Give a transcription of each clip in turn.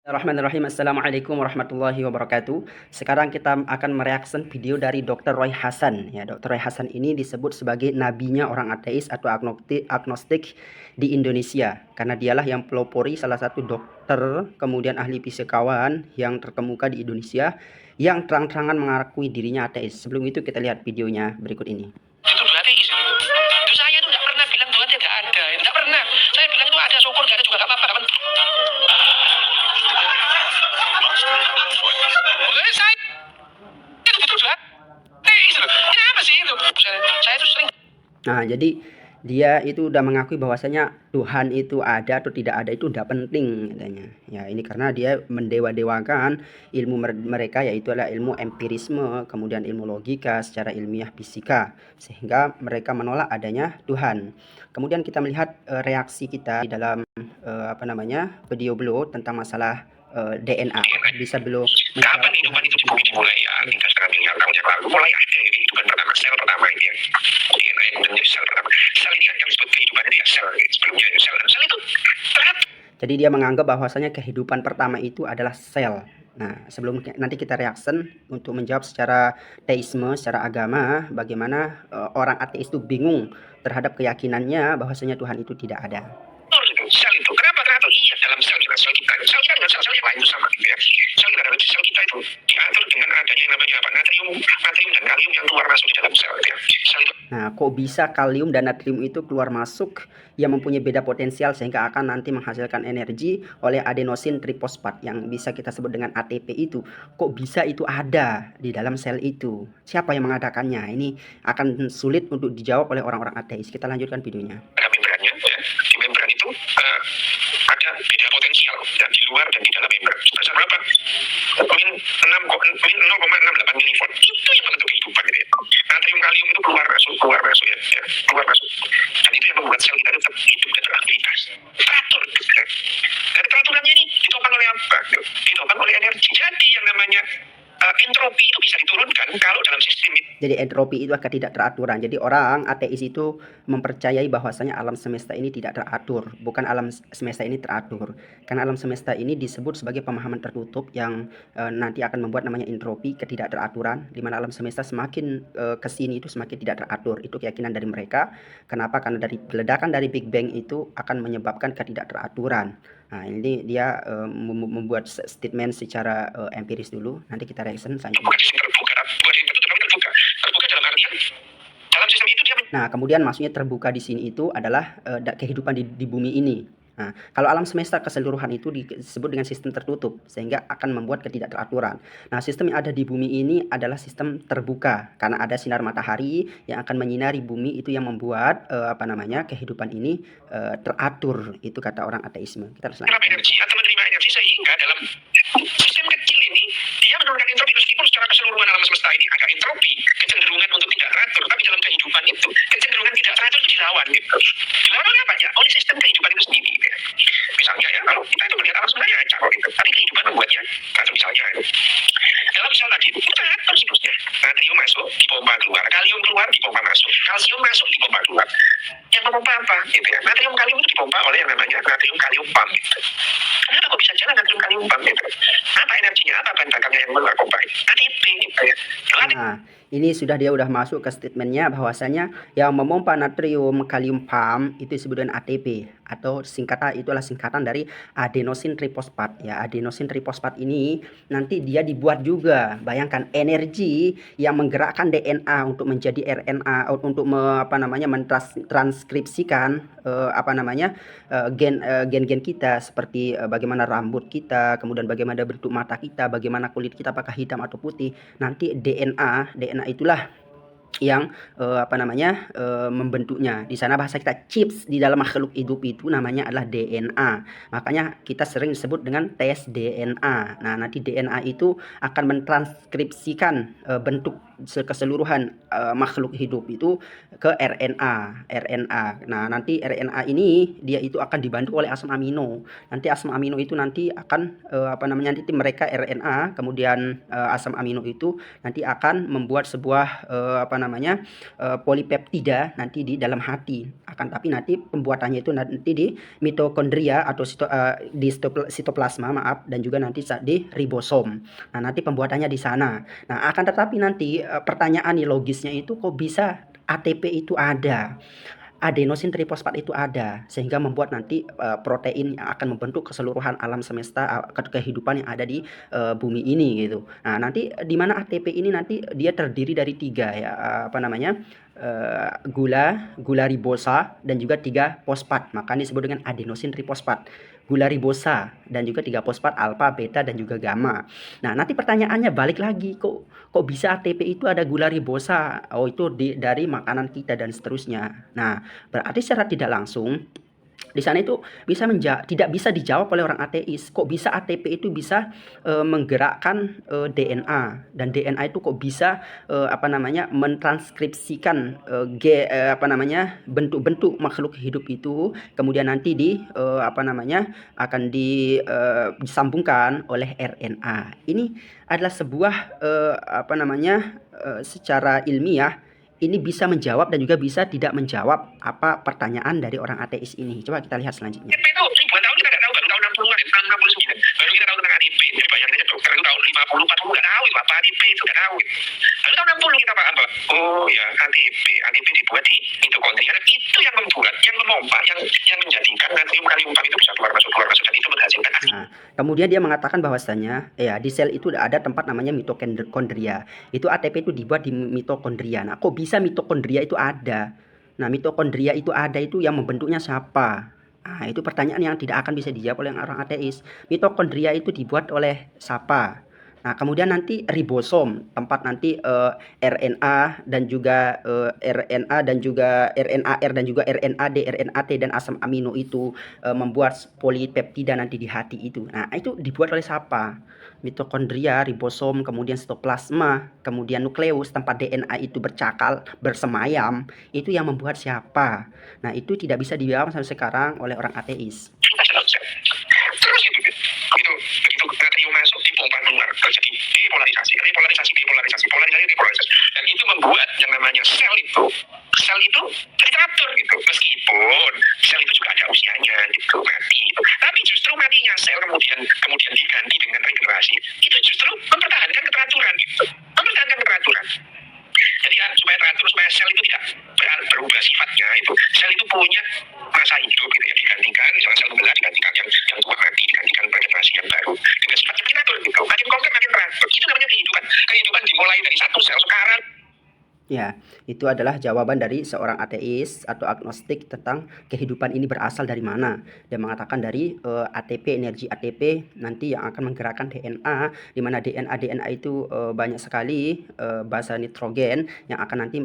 Bismillahirrahmanirrahim. Assalamualaikum warahmatullahi wabarakatuh. Sekarang kita akan mereaksi video dari Dr. Roy Hasan. Ya, Dr. Roy Hasan ini disebut sebagai nabinya orang ateis atau agnostik di Indonesia. Karena dialah yang pelopori salah satu dokter, kemudian ahli fisikawan yang terkemuka di Indonesia yang terang-terangan mengakui dirinya ateis. Sebelum itu kita lihat videonya berikut ini. Itu ateis. Itu saya tuh nggak pernah bilang Tuhan tidak ada. Nggak pernah. Saya bilang itu ada, syukur, nggak ada juga nggak apa-apa. Saya itu betul juga ateis. Ini apa sih itu? Saya tuh sering. Nah, jadi dia itu udah mengakui bahwasanya Tuhan itu ada atau tidak ada itu udah penting katanya. Ya, ini karena dia mendewa-dewakan ilmu mereka, yaitu adalah ilmu empirisme, kemudian ilmu logika secara ilmiah fisika, sehingga mereka menolak adanya Tuhan. Kemudian kita melihat reaksi kita di dalam video beliau tentang masalah DNA. Bisa beliau Kapan kehidupan itu dimulai ya? Tinggal setengah miliar tahun yang lalu mulai ada ini kehidupan pertama, sel pertama ini ya. DNA yang menjadi sel pertama. Sel ini yang disebut kehidupan itu ya sel. Sebelumnya itu sel itu terhadap. Jadi dia menganggap bahwasanya kehidupan pertama itu adalah sel. Nah, sebelum nanti kita reaction untuk menjawab secara teisme, secara agama, bagaimana orang ateis itu bingung terhadap keyakinannya bahwasanya Tuhan itu tidak ada. Sel itu kenapa teratur? Iya, dalam sel kita dengan sel yang lain itu sama gitu ya. Sel kita itu diatur dengan adanya yang namanya apa? Natrium dan kalium yang keluar masuk di dalam sel gitu ya. Sel itu. Nah, kok bisa kalium dan natrium itu keluar masuk yang mempunyai beda potensial sehingga akan nanti menghasilkan energi oleh adenosin trifosfat yang bisa kita sebut dengan ATP itu. Kok bisa itu ada di dalam sel itu? Siapa yang mengadakannya? Ini akan sulit untuk dijawab oleh orang-orang ateis. Kita lanjutkan videonya. Ada membrannya ya. Di membran itu ada beda potensial dan di luar dan di dalam membran. Sebesar berapa? Min 0,68 milivolt. Itu yang menentukan kehidupan gitu ya. Natrium kalium itu keluar masuk ya. Keluar masuk. Dan itu yang membuat sel kita tetap hidup dan beraktivitas. Teratur. Ya. Dan peraturannya ini ditopang oleh apa? Ditopang oleh energi. Jadi yang namanya entropi itu bisa diturunkan kalau dalam sistem itu. Jadi entropi itu akan tidak teraturan. Jadi orang ateis itu mempercayai bahwasanya alam semesta ini tidak teratur, bukan alam semesta ini teratur. Karena alam semesta ini disebut sebagai pemahaman tertutup yang nanti akan membuat namanya entropi, ketidakteraturan, di mana alam semesta semakin kesini itu semakin tidak teratur. Itu keyakinan dari mereka. Kenapa? Karena dari ledakan dari Big Bang itu akan menyebabkan ketidakteraturan. Nah, ini dia membuat statement secara empiris dulu. Nanti kita reaction selanjutnya. Bukan sistem terbuka, bukan sistem tertutup, tapi terbuka. Terbuka dalam artian dalam sistem itu dia. Nah, kemudian maksudnya terbuka di sini itu adalah kehidupan di bumi ini. Nah, kalau alam semesta keseluruhan itu disebut dengan sistem tertutup sehingga akan membuat ketidakteraturan. Nah, sistem yang ada di bumi ini adalah sistem terbuka karena ada sinar matahari yang akan menyinari bumi, itu yang membuat kehidupan ini teratur. Itu kata orang ateisme. Kita harus Menyerap energi atau menerima energi sehingga dalam sistem kecil ini dia menurunkan entropi meskipun secara keseluruhan alam semesta ini ada entropi, kecenderungan untuk tidak teratur, tapi dalam kehidupan itu kecenderungan tidak teratur itu dilawan gitu. Dilawan oleh apa ya? Oleh sistem kehidupan itu sendiri gitu ya. Misalnya ya, kalau kita itu melihat alam sebenarnya acak gitu, tapi kehidupan membuatnya teratur. Misalnya ya. Dalam misal tadi itu teratur siklusnya. Natrium masuk dipompa keluar, kalium keluar dipompa masuk, kalsium masuk dipompa keluar. Yang memompa apa gitu ya? Natrium kalium itu dipompa oleh yang namanya natrium kalium pump gitu. Kenapa kok bisa jalan natrium kalium pump gitu? Apa energinya? Apa bahan bakarnya yang keluar pompa? ATP gitu ya. Nah, ini dia udah masuk ke statementnya bahwasanya yang memompa natrium kalium pump itu disebut dengan ATP atau itulah singkatan dari adenosin trifosfat ya. Adenosin trifosfat ini nanti dia dibuat juga, bayangkan, energi yang menggerakkan DNA untuk menjadi RNA untuk mentranskripsikan gen-gen kita, seperti bagaimana rambut kita, kemudian bagaimana bentuk mata kita, bagaimana kulit kita apakah hitam atau putih. Nanti DNA itulah yang membentuknya. Di sana bahasa kita chips di dalam makhluk hidup itu namanya adalah DNA. Makanya kita sering disebut dengan tes DNA. Nah, nanti DNA itu akan mentranskripsikan bentuk keseluruhan makhluk hidup itu ke RNA. Nah, nanti RNA ini dia itu akan dibantu oleh asam amino. Nanti asam amino itu nanti akan nanti mereka RNA, kemudian asam amino itu nanti akan membuat sebuah polipeptida nanti di dalam hati. Akan tapi nanti pembuatannya itu nanti di mitokondria atau di sitoplasma, maaf, dan juga nanti di ribosom. Nah, nanti pembuatannya di sana. Nah, akan tetapi nanti pertanyaan nih logisnya itu kok bisa ATP itu ada, adenosin trifosfat itu ada, sehingga membuat nanti protein yang akan membentuk keseluruhan alam semesta, kehidupan yang ada di bumi ini gitu. Nah, nanti di mana ATP ini nanti dia terdiri dari 3 ya, gula ribosa dan juga 3 fosfat. Maka disebut dengan adenosin trifosfat. Gula ribosa dan juga 3 fosfat alfa, beta dan juga gamma. Nah, nanti pertanyaannya balik lagi, kok bisa ATP itu ada gula ribosa? Oh, itu dari makanan kita dan seterusnya. Nah, berarti secara tidak langsung di sana itu tidak bisa dijawab oleh orang ateis. Kok bisa ATP itu bisa menggerakkan DNA, dan DNA itu kok bisa mentranskripsikan bentuk-bentuk makhluk hidup itu, kemudian nanti akan disambungkan oleh RNA. Ini adalah sebuah secara ilmiah ini bisa menjawab dan juga bisa tidak menjawab apa pertanyaan dari orang ateis ini. Coba kita lihat selanjutnya. ATP itu ribuan tahun kita nggak tahu, baru tahun 60-an, tahun 69 baru kita tahu tentang ATP. Jadi bayangin aja dokter itu tahun 50, 40 nggak tahu itu apa ATP, itu nggak tahu. Lalu tahun 60 kita paham bahwa oh ya ATP dibuat di mitokondria, dan itu yang membuat, yang memompa, yang menjadikan natrium kalium itu bisa keluar masuk dan itu menghasilkan ATP. Nah, kemudian dia mengatakan bahwasanya ya di sel itu ada tempat namanya mitokondria. Itu ATP itu dibuat di mitokondria. Nah, kok bisa mitokondria itu ada? Nah, mitokondria itu ada itu yang membentuknya siapa? Nah, itu pertanyaan yang tidak akan bisa dijawab oleh orang ateis. Mitokondria itu dibuat oleh siapa? Nah, kemudian nanti ribosom, tempat nanti RNA dan juga RNAR dan juga RNAD, RNAT dan asam amino itu membuat polipeptida nanti di hati itu. Nah, itu dibuat oleh siapa? Mitokondria, ribosom, kemudian sitoplasma, kemudian nukleus, tempat DNA itu bercakal, bersemayam, itu yang membuat siapa? Nah, itu tidak bisa dijawab sampai sekarang oleh orang ateis. Terus itu begitu natrium masuk dipompa keluar, terjadi depolarisasi, dan itu membuat yang namanya sel itu jadi teratur gitu. Meskipun sel itu juga ada usianya gitu, mati gitu. Tapi justru matinya sel kemudian diganti dengan regenerasi, itu justru mempertahankan keteraturan gitu. Jadi supaya teratur, supaya sel itu tidak berubah sifatnya, itu sel itu punya masa hidup gitu ya, digantikan misalnya sel membelah, digantikan yang tua mati, digantikan regenerasi yang baru dengan sifatnya teratur gitu, makin konkret makin teratur. Itu namanya kehidupan dimulai dari satu sel sekarang. Ya, itu adalah jawaban dari seorang ateis atau agnostik tentang kehidupan ini berasal dari mana. Dia mengatakan dari ATP, energi ATP nanti yang akan menggerakkan DNA, di mana DNA itu banyak sekali basa nitrogen yang akan nanti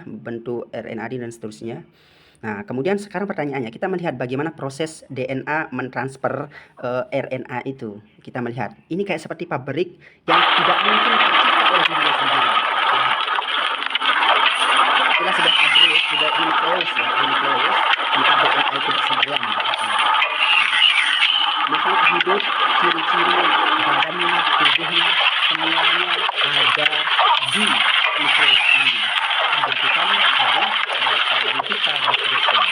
bentuk RNAD dan seterusnya. Nah, kemudian sekarang pertanyaannya, kita melihat bagaimana proses DNA mentransfer RNA itu. Kita melihat, ini kayak seperti pabrik yang tidak mungkin tercipta oleh dirinya sendiri. Kita sudah pabrik, sudah nukleus ya, kita DNA itu bersemayam. Makhluk hidup, ciri-ciri badannya, tubuhnya, semuanya ada di nukleus ini. Dilakukan dari kita dan seterusnya.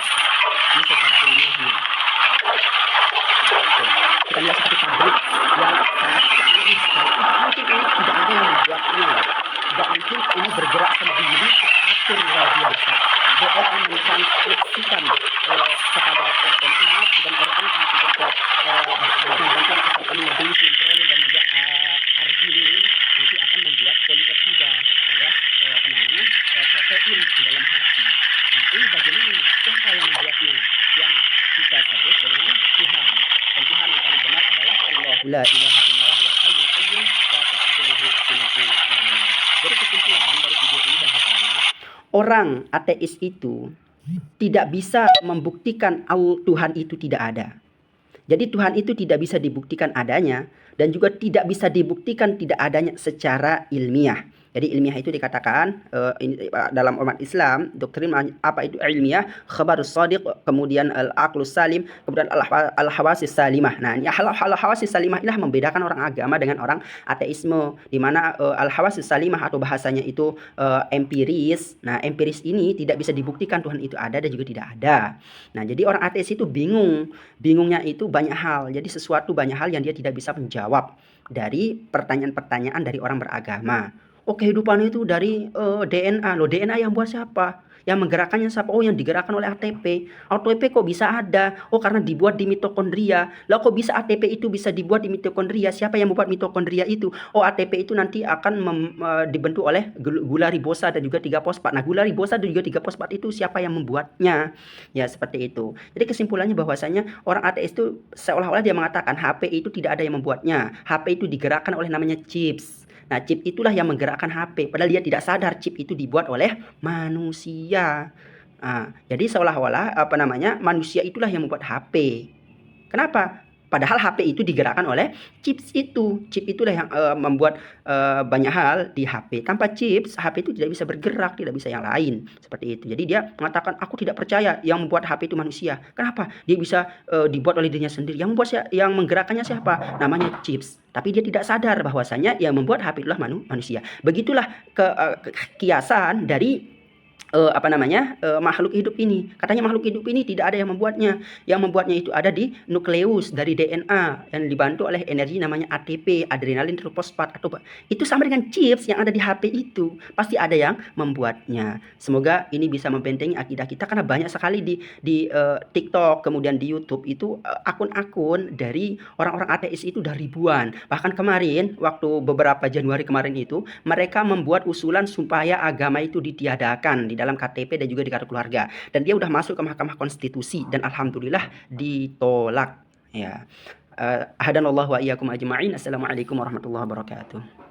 Ini secara ilmiahnya. Kita lihat seperti pabrik yang sangat canggih sekali. Mungkin ini tidak ada yang membuatnya. Tidak mungkin ini bergerak sendiri teratur luar biasa. DNA mentranskripsikan kepada RNA dan RNA juga ke bantuan asam amino, protein dan juga arginin nanti akan membuat polipeptida alias protein di dalam hati. Nah, ini bagaimana? Siapa yang membuatnya? Yang kita sebut dengan Tuhan. Dan Tuhan yang paling benar adalah Allah. La ilaha illallah wa hayyul qayyum la ta'khudhuhu sinatun wa la nawm. Jadi kesimpulan dari video ini bahasanya, orang ateis itu tidak bisa membuktikan Tuhan itu tidak ada. Jadi Tuhan itu tidak bisa dibuktikan adanya dan juga tidak bisa dibuktikan tidak adanya secara ilmiah. Jadi ilmiah itu dikatakan dalam umat Islam, doktrin apa itu ilmiah? Khabarus shadiq, kemudian al-aqlus salim, kemudian al-hawasis salimah. Nah, ini al-hawasis salimah inilah membedakan orang agama dengan orang ateisme, di mana al-hawasis salimah atau bahasanya itu empiris. Nah, empiris ini tidak bisa dibuktikan Tuhan itu ada dan juga tidak ada. Nah, jadi orang ateis itu bingung. Bingungnya itu banyak hal. Jadi sesuatu banyak hal yang dia tidak bisa menjawab dari pertanyaan-pertanyaan dari orang beragama. Oh, kehidupan itu dari DNA. Loh, DNA yang buat siapa? Yang menggerakkannya siapa? Oh, yang digerakkan oleh ATP. ATP kok bisa ada? Oh, karena dibuat di mitokondria. Lah, kok bisa ATP itu bisa dibuat di mitokondria? Siapa yang membuat mitokondria itu? Oh, ATP itu nanti akan dibentuk oleh gula ribosa dan juga 3-fosfat. Nah, gula ribosa dan juga 3-fosfat itu siapa yang membuatnya? Ya, seperti itu. Jadi kesimpulannya bahwasanya orang ateis itu seolah-olah dia mengatakan HP itu tidak ada yang membuatnya. HP itu digerakkan oleh namanya chips. Nah, chip itulah yang menggerakkan HP. Padahal dia tidak sadar chip itu dibuat oleh manusia. Nah, jadi seolah-olah manusia itulah yang membuat HP. Kenapa? Padahal HP itu digerakkan oleh chips itu. Chip itulah yang membuat banyak hal di HP. Tanpa chips, HP itu tidak bisa bergerak, tidak bisa yang lain. Seperti itu. Jadi dia mengatakan, aku tidak percaya yang membuat HP itu manusia. Kenapa? Dia bisa dibuat oleh dirinya sendiri. Yang menggerakkannya siapa? Namanya chips. Tapi dia tidak sadar bahwasanya yang membuat HP itulah manusia. Begitulah kiasan dari makhluk hidup ini. Katanya makhluk hidup ini tidak ada yang membuatnya. Yang membuatnya itu ada di nukleus dari DNA yang dibantu oleh energi namanya ATP, adrenalin trifosfat, atau itu sama dengan chips yang ada di HP itu. Pasti ada yang membuatnya. Semoga ini bisa membentengi akidah kita, karena banyak sekali di TikTok, kemudian di YouTube itu akun-akun dari orang-orang ateis itu udah ribuan. Bahkan kemarin waktu beberapa Januari kemarin itu mereka membuat usulan supaya agama itu ditiadakan di dalam KTP dan juga di kartu keluarga, dan dia udah masuk ke Mahkamah Konstitusi dan alhamdulillah ditolak ya. Hadanallahu wa iyyakum ajma'in. Assalamualaikum warahmatullahi wabarakatuh.